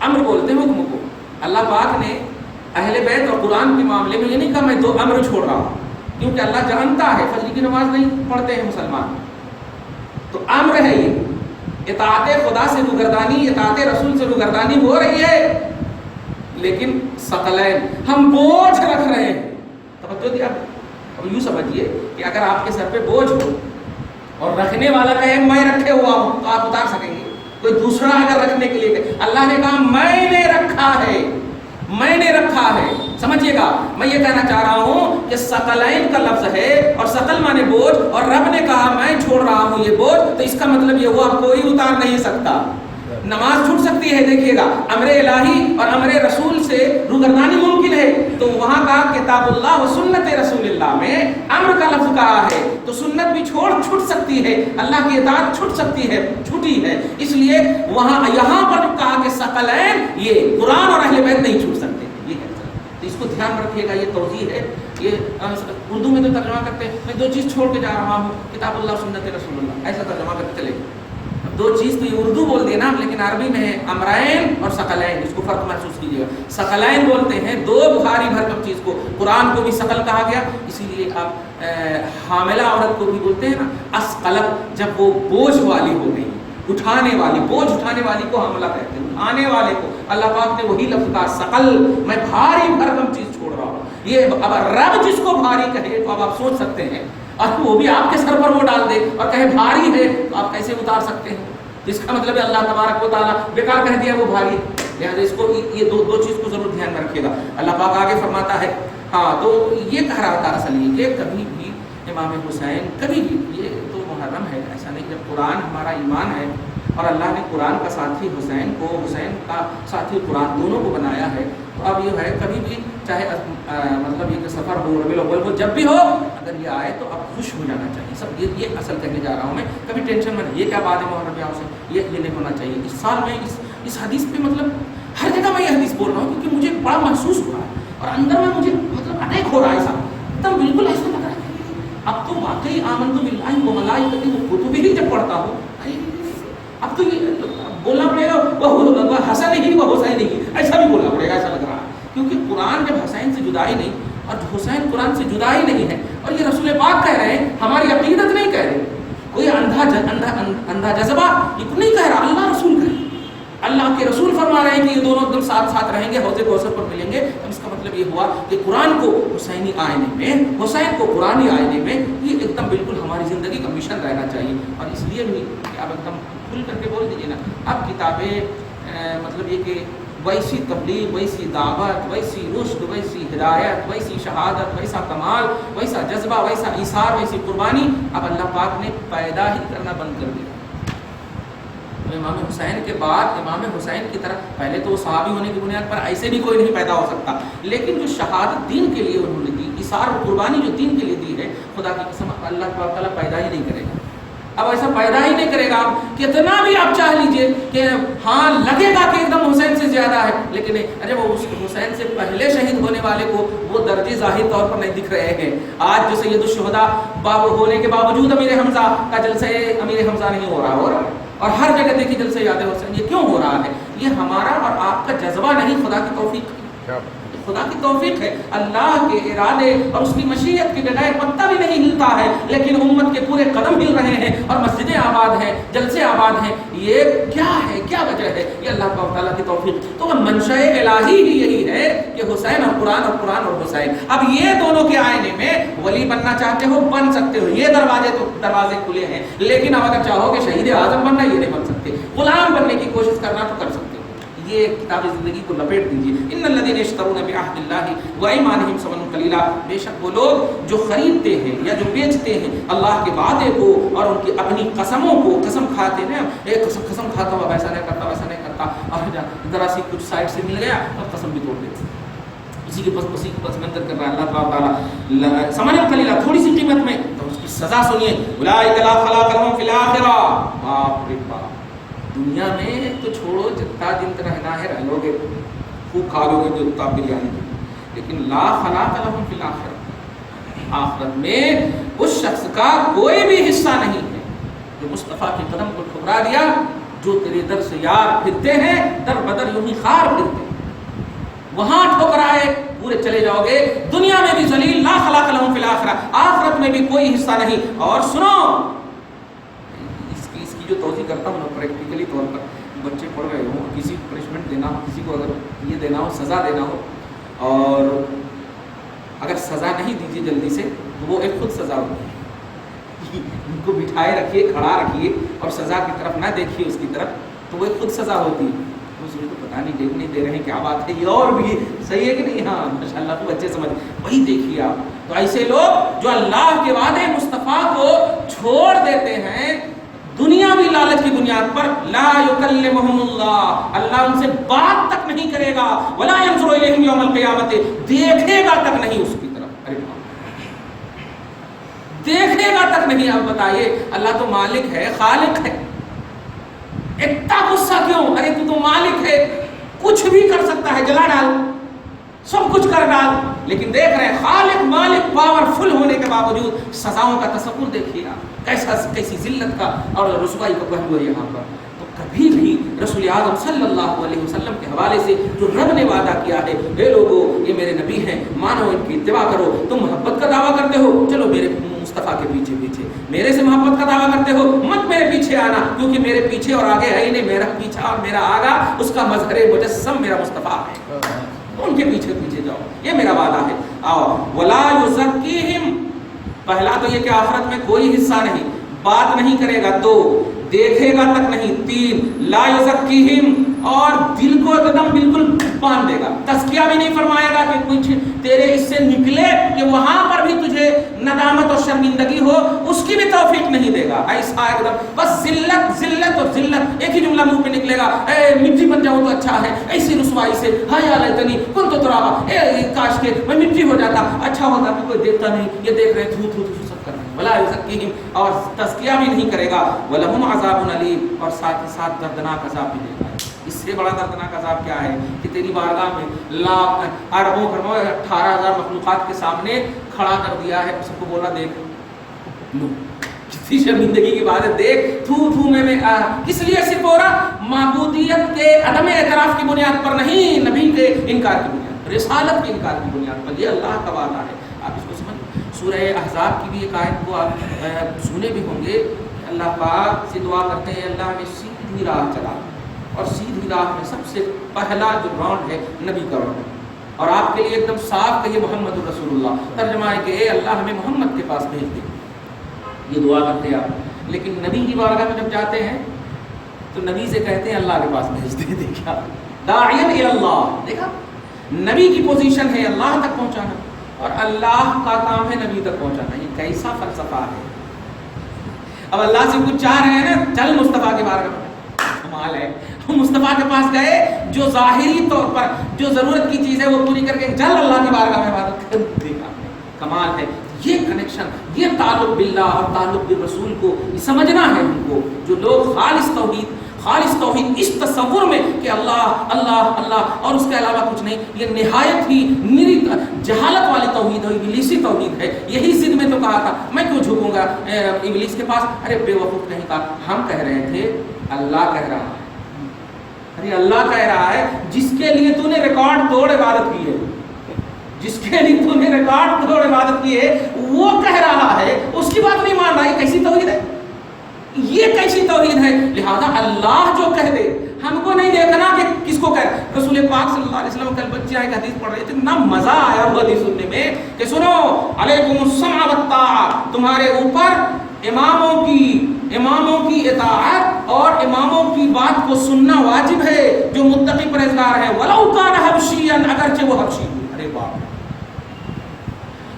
امر بولتے ہیں حکم کو۔ اللہ پاک نے اہل بیت اور قرآن کے معاملے میں یہ نہیں کہا میں دو امر چھوڑ رہا ہوں، کیونکہ اللہ جانتا ہے فجر کی نماز نہیں پڑھتے ہیں مسلمان، تو امر ہے یہ اطاعت خدا سے روگردانی، اطاعت رسول سے روگردانی ہو رہی ہے، لیکن ثقلین ہم بوجھ رکھ رہے ہیں۔ توجہ دیا، اب یوں سمجھیے کہ اگر آپ کے سر پہ بوجھ ہو اور رکھنے والا کہے میں رکھے ہوا ہوں تو آپ اتار سکیں گے؟ کوئی دوسرا اگر رکھنے کے لیے کہے، اللہ نے کہا میں نے رکھا ہے، میں نے رکھا ہے۔ سمجھیے گا، میں یہ کہنا چاہ رہا ہوں کہ ثقلین کا لفظ ہے اور ثقل مانے بوجھ، اور رب نے کہا میں چھوڑ رہا ہوں یہ بوجھ، تو اس کا مطلب یہ ہوا کوئی اتار نہیں سکتا۔ نماز چھوٹ سکتی ہے، دیکھیے گا امر الہی اور امر رسول سے روگردانی ممکن ہے، تو وہاں کا کتاب اللہ و سنت رسول اللہ میں امر کا لفظ کہا ہے، تو سنت بھی چھوٹ سکتی ہے، اللہ کی اطاعت چھوٹ سکتی ہے، چھوٹی ہے، اس لیے وہاں یہاں پر کہا کہ ثقلین، یہ قرآن اور اہل بیت نہیں چھوٹ سکتے، یہ ہے۔ تو اس کو دھیان رکھیے گا، یہ توضیح ہے۔ یہ اردو میں تو ترجمہ کرتے ہیں میں دو چیز چھوڑ کے جا رہا ہوں، کتاب اللہ سنت رسول اللہ، ایسا ترجمہ کرتے چلے۔ دو چیز تو یہ اردو بول دینا، لیکن عربی میں ہے امرین اور ثقلین، اس کو فرق محسوس کیجیے گا۔ ثقلین بولتے ہیں دو بھاری بھرکم چیز کو، قرآن کو بھی ثقل کہا گیا، اسی لیے آپ حاملہ عورت کو بھی بولتے ہیں نا اسقلت، جب وہ بوجھ والی ہو گئی، اٹھانے والی، بوجھ اٹھانے والی کو حاملہ کہتے ہیں، اٹھانے والے کو۔ اللہ پاک نے وہی لفظ کہا ثقل، میں بھاری بھرکم چیز چھوڑ رہا ہوں۔ یہ اب رب جس کو بھاری کہے تو اب آپ سوچ سکتے ہیں، اور وہ بھی آپ کے سر پر وہ ڈال دے اور کہے بھاری ہے، تو آپ کیسے اتار سکتے ہیں؟ جس کا مطلب ہے اللہ تبارک و تعالیٰ بیکار کہہ دیا وہ بھاری، لہٰذا اس کو یہ دو چیز کو ضرور دھیان میں رکھیے گا۔ اللہ پاک آگے فرماتا ہے، ہاں تو یہ کہہ رہا تھا اصل یہ کہ کبھی بھی امام حسین، کبھی بھی، یہ تو محرم ہے، ایسا نہیں، جب قرآن ہمارا ایمان ہے اور اللہ نے قرآن کا ساتھی حسین کو، حسین کا ساتھی قرآن دونوں کو بنایا ہے، تو اب یہ ہے کبھی بھی چاہے مطلب یہ کہ سفر ہو، ربیع الاول ہو، جب بھی ہو اگر یہ آئے تو اب خوش ہو جانا چاہیے سب۔ یہ اصل کہنے جا رہا ہوں میں، کبھی ٹینشن میں یہ کیا بات ہے محرم یہاں سے، یہ نہیں ہونا چاہیے۔ اس سال میں اس حدیث پہ مطلب ہر جگہ میں یہ حدیث بول رہا ہوں کیونکہ مجھے بڑا محسوس ہو رہا ہے اور اندر میں مجھے مطلب اٹیک ہو رہا ہے، ایسا تب بالکل ایسا لگ رہا ہے اب تو واقعی آمنت باللہ و ملائکتہ و کتبہ جب پڑھتا ہوں اب تو یہ بولنا پڑے گا وہ حسن ہی وہ حسین ہی، ایسا بھی بولنا پڑے گا، ایسا لگ رہا ہے، کیونکہ قرآن جب حسین سے جدا ہی نہیں اور حسین قرآن سے جدا ہی نہیں ہے، اور یہ رسول پاک کہہ رہے ہیں، ہماری عقیدت نہیں کہہ رہے، کوئی اندھا جذبہ یہ نہیں کہہ رہا، اللہ رسول کہہ رہے، اللہ کے رسول فرما رہے ہیں کہ یہ دونوں ایک دم ساتھ ساتھ رہیں گے، حوض کوثر پر ملیں گے۔ اب اس کا مطلب یہ ہوا کہ قرآن کو حسینی آئینے میں، حسین کو قرآنی آئینے میں، یہ ایک دم بالکل ہماری زندگی کا مشن رہنا چاہیے، اور اس لیے بھی کہ آپ ایک دم کھل کر کے بول دیجیے نا، اب کتابیں مطلب یہ کہ ویسی تبلیغ، ویسی دعوت، ویسی رشد، ویسی ہدایت، ویسی شہادت، ویسا کمال، ویسا جذبہ، ویسا ایثار، ویسی قربانی اب اللہ پاک نے پیدا ہی کرنا بند کر دیا۔ امام حسین کے بعد امام حسین کی طرح، پہلے تو وہ صحابی ہونے کی بنیاد پر ایسے بھی کوئی نہیں پیدا ہو سکتا، لیکن جو شہادت دین کے لیے انہوں نے دی، ایثار و قربانی جو دین کے لیے دی ہے، خدا کی قسم اللہ تعالیٰ پیدا ہی نہیں کرے گا، اب ایسا پیدا ہی نہیں کرے گا۔ آپ کتنا بھی آپ چاہ لیجئے کہ ہاں لگے گا کہ ایک دم حسین سے زیادہ ہے، لیکن ارے وہ اس حسین سے پہلے شہید ہونے والے کو وہ درجے ظاہر طور پر نہیں دکھ رہے ہیں۔ آج جو سید الشہداء باب ہونے کے باوجود امیر حمزہ کا جلسہ امیر حمزہ نہیں ہو رہا اور ہر جگہ دیکھیے جلسے یاد حسین، یہ کیوں ہو رہا ہے؟ یہ ہمارا اور آپ کا جذبہ نہیں، خدا کی توفیق، خدا کی توفیق ہے، اللہ کے ارادے اور اس کی مشیت کے بغیر پتہ بھی نہیں ہلتا ہے، لیکن امت کے پورے قدم ہل رہے ہیں اور مسجدیں آباد ہیں، جلسے آباد ہیں، یہ کیا ہے، کیا وجہ ہے؟ یہ اللہ تعالیٰ کی توفیق۔ تو منشأ الہی ہی یہی ہے کہ حسین اور قرآن اور قرآن اور حسین، اب یہ دونوں کے آئینے میں ولی بننا چاہتے ہو بن سکتے ہو، یہ دروازے کھلے ہیں، لیکن اب اگر چاہو کہ شہید اعظم بننا، یہ نہیں بن سکتے، غلام بننے کی کوشش کرنا تو کر سکتے ہو، یہ کتاب زندگی کو لپیٹ دیجیے. ان الذین یشترون بعہد اللہ وایمانہم ثمنا قلیلا، بے شک وہ لوگ جو خریدتے ہیں یا جو بیچتے ہیں اللہ کے وعدے کو اور ان کی اپنی قسموں کو، قسم کھاتے ہیں ایک قسم کھاتا ہوا ویسا نہیں کرتا ویسا نہیں کرتا، اور ذرا سی کچھ سائڈ سے مل گیا اور قسم بھی توڑ دیتے، اسی کے پس منظر کر رہا ہے اللہ تعالیٰ ثمنا قلیلا، تھوڑی سی قیمت میں. تو اس کی سزا سنیے، اولئک لا خلاق لهم فی الاخرہ. باپ رے باپ، دنیا میں تو چھوڑو جتنا دن رہنا ہے رہ لو گے، خوب کھا لو گے جتنا بریانی کی، لیکن لا خلاق لهم فی الاخرہ، آخرت میں اس شخص کا کوئی بھی حصہ نہیں ہے جو مصطفیٰ کے قدم کو ٹھکرا دیا، جو تیرے در سے یار پھرتے ہیں در بدر یوں ہی خار پھرتے ہیں، وہاں ٹھکرائے پورے چلے جاؤ گے. دنیا میں بھی ذلیل، لا خلاق لهم فی الاخرہ، آخرت میں بھی کوئی حصہ نہیں. اور سنو اس کی جو توضیح کرتا ہوں نا پریکٹیکلی طور پر، بچے پڑھ رہے ہوں، کسی کو پنشمنٹ دینا ہو، کسی کو اگر یہ دینا ہو، سزا دینا ہو، اور اگر سزا نہیں دیجیے جلدی سے تو وہ ایک خود سزا ہوتی ہے. ان کو بٹھائے رکھیے، کھڑا رکھیے اور سزا کی طرف نہ دیکھیے اس کی طرف، تو وہ ایک خود سزا ہوتی ہے. تو پتہ نہیں دیکھ نہیں دے رہے ہیں کیا بات ہے، یہ اور بھی صحیح ہے کہ نہیں؟ ہاں ماشاءاللہ کو بچے سمجھ، وہی دیکھیے آپ. تو ایسے لوگ جو اللہ کے وعدے مصطفیٰ کو چھوڑ دیتے ہیں دنیاوی لالچ کی بنیاد پر، لا یکلمہم اللہ، اللہ ان سے بات تک نہیں کرے گا، ولا ینظر الیہم یوم القیامۃ، دیکھے گا تک نہیں اس کی طرف. ارے دیکھنے گا تک نہیں. آپ بتائیے، اللہ تو مالک ہے، خالق ہے، اتنا غصہ کیوں؟ ارے تو مالک ہے، کچھ بھی کر سکتا ہے، جلا ڈال، سب کچھ کر ڈال. لیکن دیکھ رہے ہیں خالق مالک پاورفل ہونے کے باوجود سزاؤں کا تصور دیکھیے آپ، کیسی ذلت کا اور رسوائی کا پہلو ہے یہاں پر. تو کبھی بھی رسول اعظم صلی اللہ علیہ وسلم کے حوالے سے جو رب نے وعدہ کیا ہے، اے لوگو یہ میرے نبی ہیں، مانو ان کی اتباع کرو. تم محبت کا دعویٰ کرتے ہو، چلو میرے مصطفیٰ کے پیچھے پیچھے. میرے سے محبت کا دعویٰ کرتے ہو، مت میرے پیچھے آنا، کیونکہ میرے پیچھے اور آگے ہے ہی نہیں، میرا پیچھا اور میرا آگا اس کا مظہر مجسم میرا مصطفیٰ ہے، ان کے پیچھے پیچھے جاؤ، یہ میرا وعدہ ہے. آؤ ولا یزکیہم، پہلا تو یہ کہ آخرت میں کوئی حصہ نہیں، بات نہیں کرے گا. دو، دیکھے گا تک نہیں. تین، لا یزکیہم، اور دل کو ایک دم بالکل باندھ دے گا، تزکیہ بھی نہیں فرمائے گا کہ کچھ تیرے اس سے نکلے کہ وہاں پر بھی تجھے ندامت اور شرمندگی ہو، اس کی بھی توفیق نہیں دے گا. ایسا ایک دم بس ذلت ذلت اور ذلت، ایک ہی جملہ منہ پہ نکلے گا، اے مٹی بن جاؤں تو اچھا ہے. ایسی رسوائی سے، ہائے یا لیتنی کنت ترابا، اے کاش کے میں مٹی ہو جاتا، اچھا ہوتا کہ کوئی دیکھتا نہیں، یہ دیکھ رہے تھو تھو تھو سب کر رہے ہیں. ولا یزکیہم، اور تزکیہ بھی نہیں کرے گا. ولہم عذاب علیم، اور ساتھ ہی ساتھ دردناک عذاب بھی دے گا. اس سے بڑا دردناک عذاب کیا ہے کہ تیری بارگاہ میں لاکھ اربوں کروڑوں 18,000 مخلوقات کے سامنے کھڑا کر دیا ہے، سب کو بولا دیکھ لو، کسی شرمندگی کی بات ہے، دیکھ تھو تھو میں کس لیے؟ صرف ہو رہا معبودیت کے عدم اعتراف کی بنیاد پر نہیں، نبی کے انکار کی بنیاد پر، رسالت کے انکار کی بنیاد پر. یہ اللہ کا وعدہ ہے، آپ اس کو سمجھ. سورہ احزاب کی بھی ایک آیت کو آپ سنے بھی ہوں گے. اللہ پاک سے دعا کرتے ہیں اللہ ہمیں سیدھی راہ چلا، اور سیدھی راہ میں سب سے پہلا جو راؤنڈ ہے نبی کا راؤنڈ ہے. اور آپ کے لیے ایک دم صاف کہیے محمد رسول اللہ، ترجمہ ہے کہ اے اللہ ہمیں محمد کے پاس بھیج دے، یہ دعا کرتے ہیں آپ. لیکن نبی کی بارگاہ میں جب جاتے ہیں تو نبی سے کہتے ہیں اللہ کے پاس بھیج دے. دیکھا داعین الی اللہ، دیکھا نبی کی پوزیشن ہے اللہ تک پہنچانا، اور اللہ کا کام ہے نبی تک پہنچانا. یہ کیسا فلسفہ ہے؟ اب اللہ سے کچھ چاہ رہے ہیں نا، چل مصطفیٰ کے بارگاہ میں، کمال ہے. مصطفیٰ کے پاس گئے، جو ظاہری طور پر جو ضرورت کی چیز ہے وہ پوری کر کے چل اللہ کی بارگاہ میں عبادت کر. دیکھا کمال ہے. یہ کنیکشن، یہ تعلق باللہ اور تعلق بالرسول کو سمجھنا ہے ان کو. جو لوگ خالص توحید اس تصور میں کہ اللہ اللہ اللہ اور اس کے علاوہ کچھ نہیں، یہ نہایت ہی نری جہالت والی توحید ہے، ابلیسی توحید ہے. یہی ضد میں تو کہا تھا میں کیوں جھکوں گا ابلیس کے پاس. ارے بے وقوف نہیں کہا، ہم کہہ رہے تھے اللہ کہہ رہا ہے. ارے اللہ کہہ رہا ہے جس کے لیے تو نے ریکارڈ توڑ عبادت کی ہے، جس کے لیے تو نے ریکارڈ توڑ عبادت کی ہے وہ کہہ رہا ہے، اس کی بات نہیں مان رہا. یہ کیسی توحید ہے؟ یہ کیسی توحید ہے؟ لہذا اللہ جو کہہ دے ہم کو نہیں دیکھنا کہ کس کو کہہ. رسول پاک صلی اللہ علیہ وسلم کل بچے آئے حدیث پڑھ رہے تھے، اتنا مزہ آیا وہ حدیث سننے میں کہ سنو علیکم السمع والطاعہ، تمہارے اوپر اماموں کی اطاعت اور اماموں کی بات کو سننا واجب ہے. جو متقی پر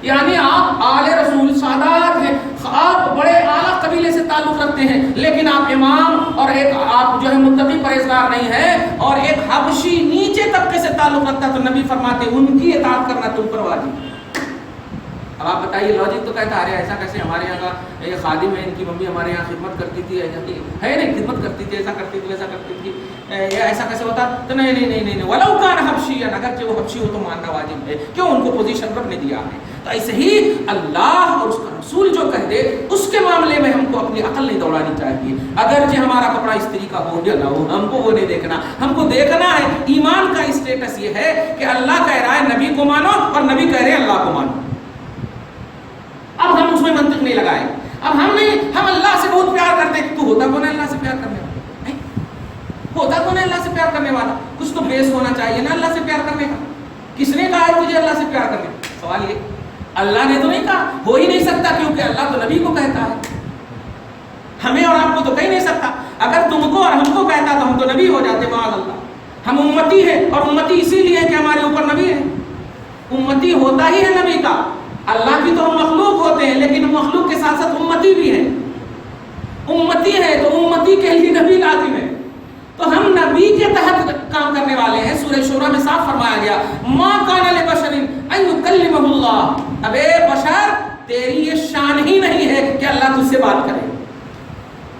یعنی آپ آل رسول سادات ہیں، آپ بڑے اعلیٰ قبیلے سے تعلق رکھتے ہیں، لیکن آپ امام اور ایک آپ جو ہے متقی پرہیزگار نہیں ہے، اور ایک حبشی نیچے طبقے سے تعلق رکھتا ہے، تو نبی فرماتے ان کی اطاعت کرنا تم پر واجب ہے۔ اب آپ بتائیے، لاجک تو کہتا ارے ایسا کیسے، ہمارے یہاں کا یہ خادم ہے، ان کی ممی ہمارے یہاں خدمت کرتی تھی، ایسا ہے نہیں، خدمت کرتی تھی، ایسا کرتی تھی، ویسا کرتی تھی، یا ایسا کیسے ہوتا؟ تو نہیں نہیں نہیں نہیں، ولو کان حبشیًا، اگرچہ وہ حبشی ہو تو ماننا واجب ہے، کیوں؟ ان کو پوزیشن رب نے دیا ہے۔ تو ایسے ہی اللہ اور اس کا رسول جو کہہ دے اس کے معاملے میں ہم کو اپنی عقل نہیں دوڑانی چاہیے، اگرچہ ہمارا کپڑا استری کا ہو یا نہ ہو، ہم کو وہ نہیں دیکھنا، ہم کو دیکھنا ہے ایمان کا اسٹیٹس یہ ہے کہ اللہ کہہ رہا ہے نبی کو مانو، اور نبی کہہ رہے ہیں اللہ کو مانو۔ اب ہم اس میں منطق نہیں لگائے، اب ہم اللہ سے بہت پیار کرتے ہیں، تو ہوتا کون ہے اللہ سے پیار کرنے والا؟ ہوتا کون ہے اللہ سے پیار کرنے والا؟ کچھ تو بیس ہونا چاہیے نا اللہ سے پیار کرنے کا۔ کس نے کہا ہے تجھے اللہ سے پیار کرنے؟ سوال یہ، اللہ نے تو نہیں کہا، ہو ہی نہیں سکتا، کیونکہ اللہ تو نبی کو کہتا ہے، ہمیں اور آپ کو تو کہہ نہیں سکتا۔ اگر تم کو اور ہم کو کہتا تو ہم تو نبی ہو جاتے، معاذ اللہ۔ ہم امتی ہیں، اور امتی اسی لیے کہ ہمارے اوپر نبی ہے، امتی ہوتا ہی ہے نبی کا۔ اللہ کی تو ہم مخلوق ہوتے ہیں، لیکن مخلوق کے ساتھ ساتھ امتی بھی ہیں، امتی ہے تو امتی کے لیے نبی لازم ہے، تو ہم نبی کے تحت کام کرنے والے ہیں۔ سورہ شورى میں صاف فرمایا گیا ما کان لبشر ان یکلمہ اللہ، اب اے بشر تیری یہ شان ہی نہیں ہے کہ اللہ تجھ سے بات کرے،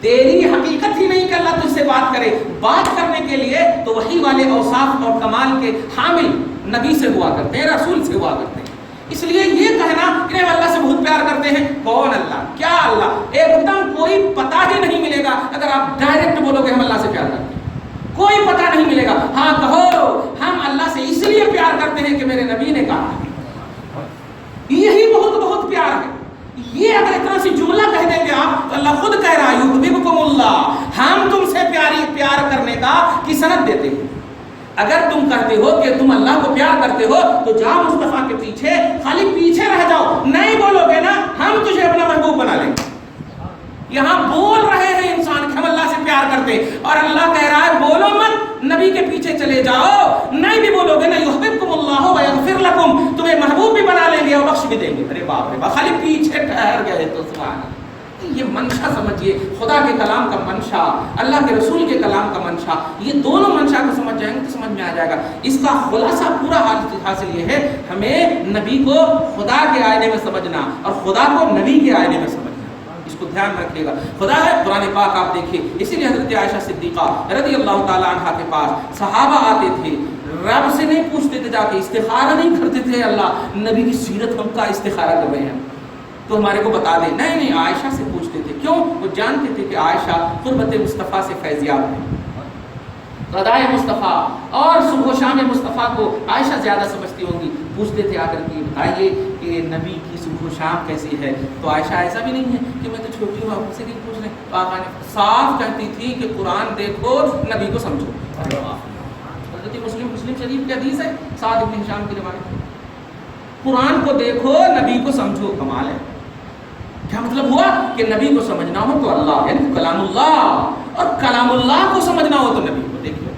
تیری حقیقت ہی نہیں کہ اللہ تجھ سے بات کرے۔ بات کرنے کے لیے تو وحی والے اوصاف اور کمال کے حامل نبی سے ہوا کرتے ہیں، رسول سے ہوا کرتے ہیں۔ اس لیے یہ کہنا کہ ہم اللہ سے بہت پیار کرتے ہیں، کون اللہ، کیا اللہ، ایک دم کوئی پتہ ہی نہیں ملے گا اگر آپ ڈائریکٹ بولو گے ہم اللہ سے پیار کرتے ہیں، کوئی پتہ نہیں ملے گا۔ ہاں کہو ہم اللہ سے اس لیے پیار کرتے ہیں کہ میرے نبی نے کہا ہے، یہی بہت بہت پیار ہے۔ یہ اگر اتنا سی جملہ کہہ دیں گے آپ، تو اللہ خود کہہ رہا ہے یحببکم اللہ، ہم تم سے پیار کرنے کا کی سند دیتے ہیں۔ اگر تم کہتے ہو کہ تم اللہ کو پیار کرتے ہو تو جاؤ مصطفیٰ کے پیچھے، خالی پیچھے رہ جاؤ، نہیں بولو گے نا ہم تجھے اپنا محبوب بنا لیں گے۔ یہاں بول رہے ہیں انسان کہ ہم اللہ سے پیار کرتے ہیں، اور اللہ کہہ رہا ہے بولو مت، نبی کے پیچھے چلے جاؤ، نہیں بھی بولو گے نا یحببکم اللہ ویغفر لکم، تمہیں محبوب بھی بنا لیں گے اور بخش بھی دیں گے۔ ارے باپ رے باپ، خالی پیچھے ٹھہر گئے تو سبحان اللہ۔ یہ منشا سمجھیے، خدا کے کلام کا منشا، اللہ کے رسول کے کلام کا منشا، یہ دونوں منشا کو سمجھ جائیں گے تو سمجھ میں آ جائے گا۔ اس کا خلاصہ پورا حاصل یہ ہے، ہمیں نبی کو خدا کے آئینے میں سمجھنا اور خدا کو نبی کے آئینے میں سمجھنا، اس کو دھیان رکھیے گا۔ خدا ہے قرآن پاک آپ دیکھیے، اسی لیے حضرت عائشہ صدیقہ رضی اللہ تعالیٰ عنہ کے پاس صحابہ آتے تھے، رب سے نہیں پوچھتے تھے، جا کے استخارہ نہیں کرتے تھے، اللہ نبی کی سیرت ہم کا استخارہ کر رہے ہیں تو ہمارے کو بتا دیں، نہیں عائشہ سے پوچھتے تھے۔ کیوں؟ وہ جانتے تھے کہ عائشہ قربت مصطفیٰ سے فیضیاب ہے، غدائے مصطفیٰ اور صبح و شام مصطفیٰ کو عائشہ زیادہ سمجھتی ہوں گی۔ پوچھتے تھے آ کر کے بتائیے کہ نبی کی صبح و شام کیسی ہے، تو عائشہ ایسا بھی نہیں ہے کہ میں تو چھوٹی ہوں آپ سے نہیں پوچھ رہے، آقا نے صاف کہتی تھی کہ قرآن دیکھو نبی کو سمجھو۔ حضرت مسلم شریف کی حدیث ہے، سعد بن ہشام کی روایت، قرآن کو دیکھو نبی کو سمجھو۔ کمال ہے، کیا مطلب ہوا کہ نبی کو سمجھنا ہو تو اللہ یعنی کلام اللہ، اور کلام اللہ کو سمجھنا ہو تو نبی کو دیکھو۔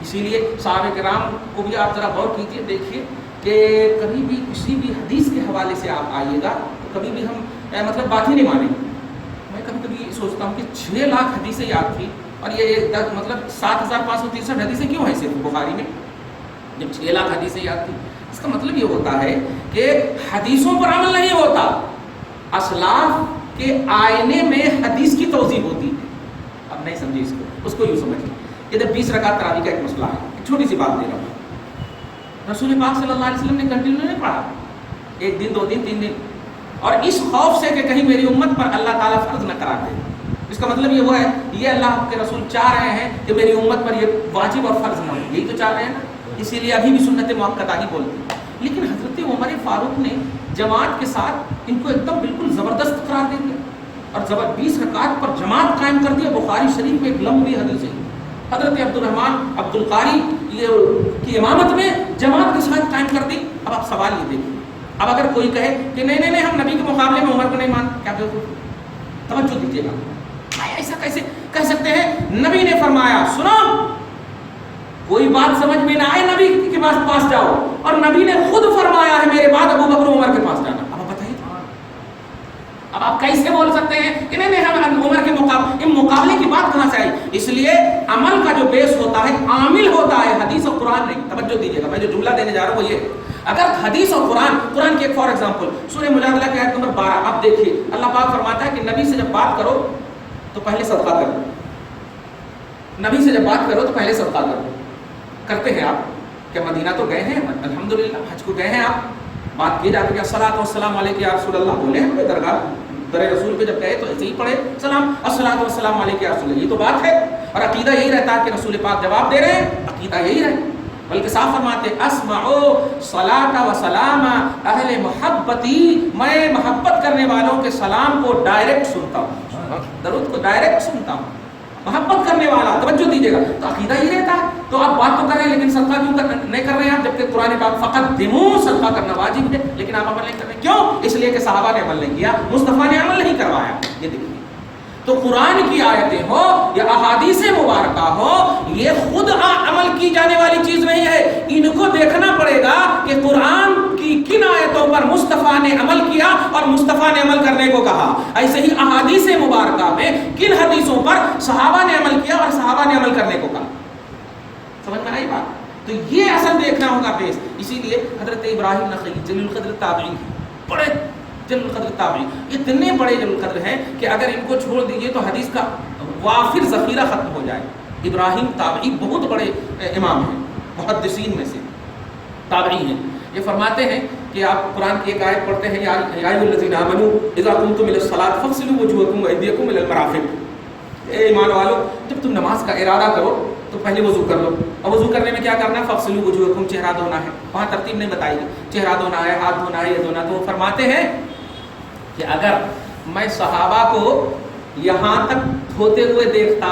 اسی لیے صحابہ کرام کو بھی آپ ذرا غور کیجیے، دیکھیے کہ کبھی بھی کسی بھی حدیث کے حوالے سے آپ آئیے گا تو کبھی بھی ہم مطلب بات ہی نہیں مانیں گے۔ میں کبھی کبھی سوچتا ہوں کہ 6 لاکھ حدیثیں یاد تھی، اور یہ مطلب 7563 حدیثیں کیوں ہیں صرف بخاری میں؟ جب 6 لاکھ حدیثیں یاد تھی، اس کا مطلب یہ ہوتا ہے کہ حدیثوں پر عمل نہیں ہوتا، اسلاف کے آئینے میں حدیث کی توضیح ہوتی ہے۔ اب نہیں سمجھے اس کو یوں سمجھیں، ادھر 20 رکعت تراویح کا ایک مسئلہ ہے، ایک چھوٹی سی بات دے رہا ہوں، رسول پاک صلی اللہ علیہ وسلم نے کنٹینیو نہیں پڑھا، 1 دن 2 دن 3 دن، اور اس خوف سے کہ کہیں میری امت پر اللہ تعالیٰ فرض نہ کرا دے۔ اس کا مطلب یہ ہوا ہے، یہ اللہ کے رسول چاہ رہے ہیں کہ میری امت پر یہ واجب اور فرض نہ ہو، یہی تو چاہ رہے ہیں نا، اسی لیے ابھی بھی سنت مؤکدہ ہی بولتے ہیں۔ لیکن حضرت عمر فاروق نے جماعت کے ساتھ ان کو ایک دم بالکل زبردست قرار دے دیا، اور 20 رکعت پر جماعت قائم کر دیا۔ بخاری شریف میں ایک لمبی حدیث ہے، حضرت عبدالرحمن عبد القاری کی امامت میں جماعت کے ساتھ قائم کر دی۔ اب آپ سوال یہ دیکھیں، اب اگر کوئی کہے کہ نہیں ہم نبی کے مقابلے میں عمر کو نہیں مانتے، کیا توجہ دیجیے گا، ایسا کیسے کہہ سکتے ہیں؟ نبی نے فرمایا، سنو کوئی بات سمجھ میں نہ آئے نبی کے پاس جاؤ، اور نبی نے خود فرمایا ہے میرے بعد ابو بکر عمر کے پاس جانا۔ اب اب آپ کیسے بول سکتے ہیں کہ نہیں نہیں ہم عمر کے مقابلے کی بات کہاں سے آئی؟ اس لیے عمل کا جو بیس ہوتا ہے عامل ہوتا ہے، حدیث اور قرآن نہیں۔ توجہ دیجیے گا، میں جو جملہ دینے جا رہا ہوں وہ یہ، اگر حدیث اور قرآن کی ایک فار ایگزامپل سورہ مجادلہ کی آیت نمبر 12 آپ دیکھیے، اللہ پاک فرماتا ہے کہ نبی سے جب بات کرو تو پہلے صدقہ کرو، نبی سے جب بات کرو تو پہلے صدقہ کرو۔ کرتے ہیں آپ کیا؟ مدینہ تو گئے ہیں، الحمدللہ حج کو گئے ہیں، آپ بات کی جاتی ہے الصلاۃ والسلام علیک یا رسول اللہ، بولے ہیں درگاہ در رسول پہ جب گئے تو ایسے ہی پڑھے سلام الصلاۃ والسلام علیک یا رسول اللہ، یہ تو بات ہے۔ اور عقیدہ یہی رہتا ہے کہ رسول پاک جواب دے رہے ہیں، عقیدہ یہی رہے، بلکہ صاف فرماتے اسمعوا صلاۃ و سلام اہل محبتی، میں محبت کرنے والوں کے سلام کو ڈائریکٹ سنتا ہوں، درود کو ڈائریکٹ سنتا ہوں، محبت کرنے والا۔ توجہ دیجیے گا، تو عقیدہ ہی رہتا ہے۔ تو آپ بات تو کر رہے ہیں لیکن صدقہ کیوں نہیں کر رہے ہیں آپ؟ جبکہ قرآن پاک فقدموا، صدقہ کرنا واجب ہے، لیکن آپ عمل نہیں کر رہے، کیوں؟ اس لیے کہ صحابہ نے عمل نہیں کیا، مصطفیٰ نے عمل نہیں کروایا۔ یہ دیکھیے، تو قرآن کی آیتیں ہو یا احادیث مبارکہ ہو، یہ خود عمل کی جانے والی چیز نہیں ہے، ان کو دیکھنا پڑے گا کہ قرآن کی کن آیتوں پر مصطفیٰ نے عمل کیا اور مصطفیٰ نے عمل کرنے کو کہا، ایسے ہی احادیث مبارکہ میں کن حدیثوں پر صحابہ نے عمل کیا اور صحابہ نے عمل کرنے کو کہا۔ سمجھ میں آئی بات؟ تو یہ اصل دیکھنا ہوگا بیس۔ اسی لیے حضرت ابراہیم نخعی جلیل القدر تابعین ہیں، بڑے جلیل القدر تابعین، اتنے بڑے جلیل القدر ہیں کہ اگر ان کو چھوڑ دیجئے تو حدیث کا وافر ذخیرہ ختم ہو جائے۔ ابراہیم تابعی بہت بڑے امام ہیں، محدثین میں سے تابعی ہیں۔ یہ فرماتے ہیں کہ آپ قرآن کی ایک آیت پڑھتے ہیں، یا ایھا الذین آمنوا اذا قمتم الی الصلاۃ فاغسلوا وجوہکم وایدیکم الی المرافق، اے ایمان والو جب تم نماز کا ارادہ کرو تو پہلے وضو کر لو، اور وضو کرنے میں کیا کرنا ہے؟ فاغسلوا وجوہکم، چہرہ دھونا ہے، وہاں ترتیب نہیں بتائی، چہرہ دھونا ہے، ہاتھ دھونا ہے، یہ دھونا۔ تو وہ فرماتے ہیں کہ اگر میں صحابہ کو یہاں تک دھوتے ہوئے دیکھتا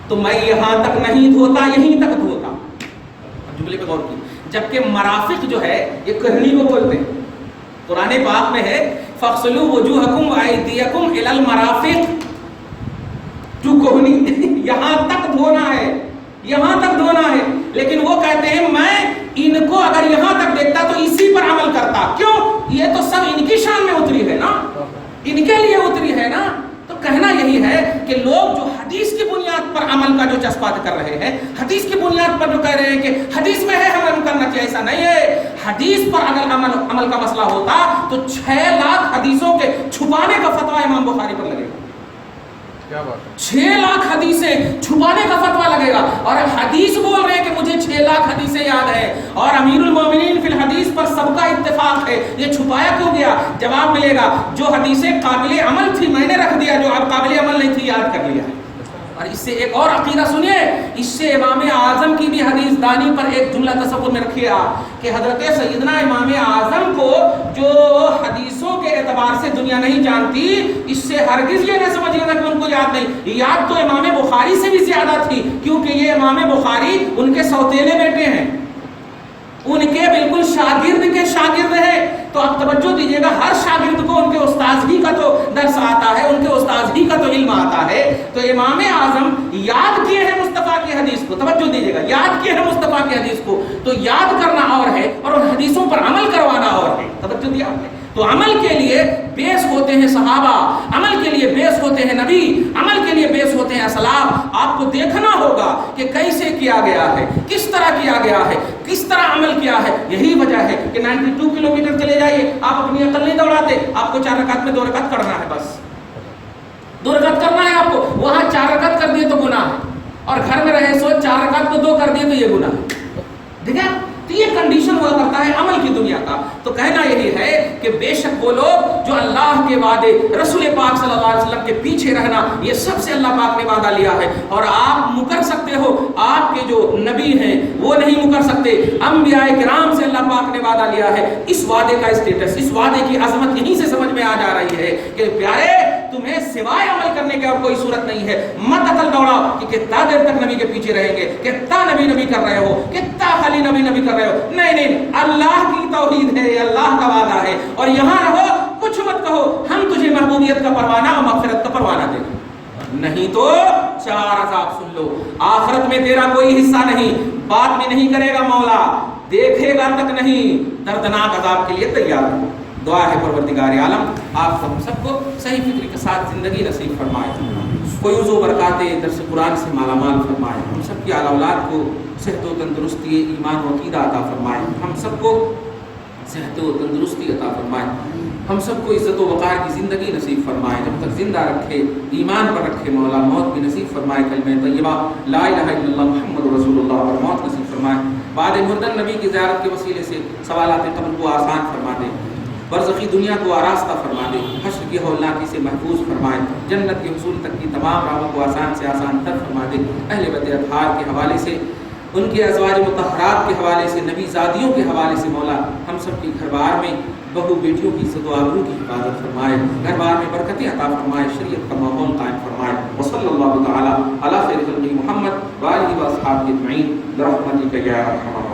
تو میں یہاں تک نہیں دھوتا، یہیں تک دھوتا۔ جملے پہ غور کی، جبکہ مرافق جو ہے یہ کرنی کو بولتے ہیں، قرآن پاک میں ہے فاغسلوا وجوہکم وایدیکم الی المرافق، ٹو کوہنی، یہاں تک دھونا ہے، یہاں تک دھونا ہے۔ لیکن وہ کہتے ہیں میں ان کو اگر یہاں تک دیکھتا تو اسی پر عمل کرتا، کیوں؟ یہ تو سب ان کی شان میں اتری ہے نا، ان کے لیے اتری ہے نا۔ تو کہنا یہی ہے کہ لوگ جو حدیث کی بنیاد پر عمل کا جو جذبہ کر رہے ہیں، حدیث کی بنیاد پر جو کہہ رہے ہیں کہ حدیث میں ہے ہمیں کرنا چاہیے، ایسا نہیں ہے۔ حدیث پر اگر عمل کا مسئلہ ہوتا تو 6 لاکھ حدیثوں کے چھپانے کا فتویٰ امام بخاری پر لگے گا، 6 لاکھ حدیثیں چھپانے کا فتویٰ لگے گا۔ اور حدیث بول رہے ہیں کہ مجھے 6 لاکھ حدیثیں یاد ہے اور امیر المومنین فی الحدیث پر سب کا اتفاق ہے، یہ چھپایا کیوں گیا؟ جواب ملے گا جو حدیثیں قابل عمل تھی میں نے رکھ دیا، جو اب قابل عمل نہیں تھی یاد کر لیا۔ اور اس سے ایک اور عقیدہ سنیے، اس سے امام اعظم کی بھی حدیث دانی پر ایک جملہ تصور میں رکھیے آپ کہ حضرت سیدنا امام اعظم کو جو حدیثوں کے اعتبار سے دنیا نہیں جانتی، اس سے ہرگز یہ نہ سمجھ لینا کہ ان کو یاد نہیں، یاد تو امام بخاری سے بھی زیادہ تھی، کیونکہ یہ امام بخاری ان کے سوتیلے بیٹے ہیں، ان کے بالکل شاگرد کے شاگرد ہیں۔ تو اب توجہ دیجیے گا، ہر شاگرد کو ان کے استاذ ہی کا تو درس آتا ہے، ان کے استاذ ہی کا تو علم آتا ہے۔ تو امام اعظم یاد کیے ہیں مصطفیٰ کی حدیث کو، توجہ دیجیے گا، یاد کیے ہیں مصطفیٰ کی حدیث کو، تو یاد کرنا اور ہے اور ان حدیثوں پر عمل کروانا اور ہے، توجہ دیا آپ نے۔ تو عمل کے لیے بیس ہوتے ہیں صحابہ، عمل کے لیے بیس ہوتے ہیں نبی، عمل کے لیے بیس ہوتے ہیں اسلاف۔ آپ کو دیکھنا ہوگا کہ کیسے کیا گیا ہے، کس طرح کیا گیا ہے، کس طرح عمل کیا ہے۔ یہی وجہ ہے کہ 92 کلومیٹر چلے جائیے، آپ اپنی عقل نہیں دوڑاتے، آپ کو 4 رکعت میں 2 رکعت کرنا ہے، بس 2 رکعت کرنا ہے آپ کو، وہاں 4 رکعت کر دیے تو گناہ ہے، اور گھر میں رہے سو 4 رکعت کو 2 کر دیے تو یہ گناہ ہے۔ ٹھیک ہے، تو یہ کنڈیشن ہوا کرتا ہے عمل کی دنیا کا۔ تو کہنا یہی ہے کہ بے شک وہ لوگ جو اللہ کے وعدے، رسول پاک صلی اللہ علیہ وسلم کے پیچھے رہنا، یہ سب سے اللہ پاک نے وعدہ لیا ہے، اور آپ مکر سکتے ہو، آپ کے جو نبی ہیں وہ نہیں مکر سکتے، انبیاء کرام سے اللہ پاک نے وعدہ لیا ہے۔ اس وعدے کا اسٹیٹس، اس وعدے کی عظمت یہیں سے سمجھ میں آ جا رہی ہے کہ پیارے تمہیں سوائے عمل کرنے کی اور کوئی صورت نہیں ہے، مت عقل دوڑاؤ کہ کتنا دیر تک نبی کے پیچھے رہیں گے، کتنا نبی کر رہے ہو، کتنا خالی نبی کر رہے ہو۔ نہیں، اللہ کی توحید ہے، اللہ کا وعدہ ہے، اور یہاں رہو، کچھ مت کہو، ہم تجھے محبوبیت کا پروانہ اور مغفرت کا پروانہ دیں گے، نہیں تو 4 عذاب سن لو۔ آخرت میں تیرا کوئی حصہ نہیں، بات میں نہیں کرے گا مولا، دیکھے گا تک نہیں، دردناک عذاب کے لیے تیار ہو۔ دعا ہے پروردگار عالم آپ کو ہم سب کو صحیح فکر کے ساتھ زندگی نصیب فرمائے، فیوز و برکات درس قرآن سے مالا مال فرمائے، ہم سب کی اعلیٰ اولاد کو صحت و تندرستی ایمان و عقیدہ عطا فرمائے، ہم سب کو صحت و تندرستی عطا فرمائے، ہم سب کو عزت و وقار کی زندگی نصیب فرمائے، جب تک زندہ رکھے ایمان پر رکھے مولا، موت بھی نصیب فرمائے، کلمہ طیبہ لا الہ الا اللہ محمد رسول اللہ اور موت نصیب فرمائے، بعد مردن نبی کی زیارت کے وسیلے سے سوالات قبر کو آسان فرما دے، برزخی دنیا کو آراستہ فرما دے، حشر کی ہولناکی سے محفوظ فرمائے، جنت کے حصول تک کی تمام راہوں کو آسان سے آسان تر فرما دے، اہل بیت اطہار کے حوالے سے، ان کے ازواج مطہرات کے حوالے سے، نبی زادیوں کے حوالے سے مولا ہم سب کی گھر بار میں بہو بیٹیوں کی عزت و آبرو کی حفاظت فرمائے، گھر بار میں برکتیں عطا فرمائے، شریعت کا ماحول قائم فرمائے، وصلی اللہ تعالی علی خیر خلقہ محمد وآلہ واصحابہ اجمعین برحمتک یا ارحم الراحمین۔